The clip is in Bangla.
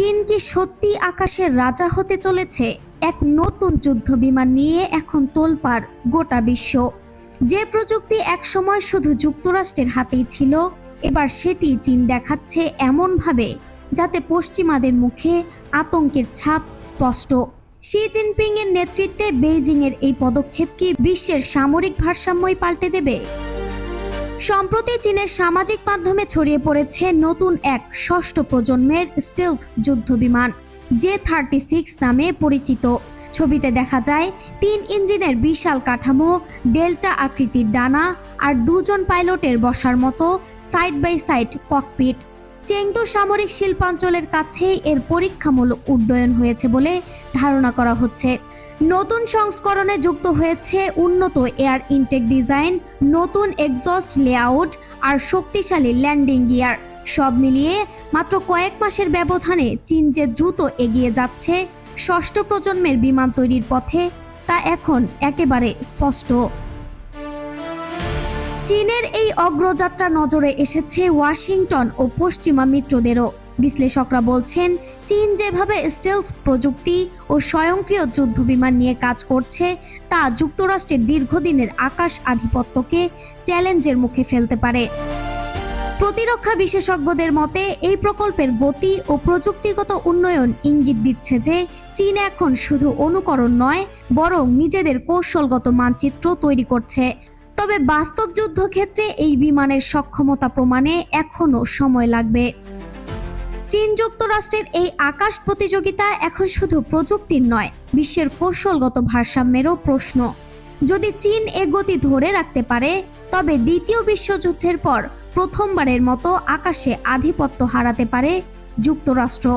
চীন কি সত্যি আকাশের রাজা হতে চলেছে? এক নতুন যুদ্ধ বিমান নিয়ে এখন তোলপাড় গোটা বিশ্ব। যে প্রযুক্তি একসময় শুধু যুক্তরাষ্ট্রের হাতেই ছিল, এবার সেটি চীন দেখাচ্ছে এমনভাবে যাতে পশ্চিমাদের মুখে আতঙ্কের ছাপ স্পষ্ট। শি জিনপিং এর নেতৃত্বে বেইজিংয়ের এই পদক্ষেপ কি বিশ্বের সামরিক ভারসাম্যই পাল্টে দেবে? সম্প্রতি চীনের সামাজিক মাধ্যমে ছড়িয়ে পড়েছে নতুন এক ষষ্ঠ প্রজন্মের স্টেলথ যুদ্ধবিমান J-36 নামে পরিচিত। ছবিতে দেখা যায় 3 ইঞ্জিনের বিশাল কাঠামো, ডেল্টা আকৃতির ডানা আর 2 জন পাইলটের বসার মতো side by side cockpit. Chengdu সামরিক শিল্পাঞ্চলের কাছে এর পরীক্ষামূলক উড্ডয়ন হয়েছে বলে ধারণা করা হচ্ছে। নতুন সংস্করণে যুক্ত হয়েছে উন্নত এয়ার ইনটেক ডিজাইন, নতুন এক্সস্ট লেআউট আর শক্তিশালী ল্যান্ডিং গিয়ার। সব মিলিয়ে মাত্র কয়েক মাসের ব্যবধানে চীন যে দ্রুত এগিয়ে যাচ্ছে ষষ্ঠ প্রজন্মের বিমান তৈরির পথে, তা এখন একেবারে স্পষ্ট। চীনের এই অগ্রযাত্রা নজরে এসেছে ওয়াশিংটন ও পশ্চিমা মিত্রদেরও। বিশ্লেষকরা বলছেন, চীন যেভাবে স্টেলথ প্রযুক্তি ও স্বয়ংক্রিয় যুদ্ধবিমান নিয়ে কাজ করছে, তা যুক্তরাষ্ট্রের দীর্ঘদিনের আকাশ আধিপত্যকে চ্যালেঞ্জের মুখে ফেলতে পারে। প্রতিরক্ষা বিশেষজ্ঞদের মতে এই প্রকল্পের গতি ও প্রযুক্তিগত উন্নয়ন ইঙ্গিত দিচ্ছে যে চীন এখন শুধু অনুকরণ নয়, বরং নিজেদের কৌশলগত মানচিত্র তৈরি করছে। তবে বাস্তব যুদ্ধক্ষেত্রে এই বিমানের সক্ষমতা প্রমাণে এখনও সময় লাগবে। চীন যুক্তরাষ্ট্রের এই আকাশ প্রতিযোগিতা এখন শুধু প্রযুক্তির নয়, বিশ্বের কৌশলগত ভারসাম্যেরও প্রশ্ন। যদি চীন এ গতি ধরে রাখতে পারে, তবে দ্বিতীয় বিশ্বযুদ্ধের পর প্রথমবারের মতো আকাশে আধিপত্য হারাতে পারে যুক্তরাষ্ট্র।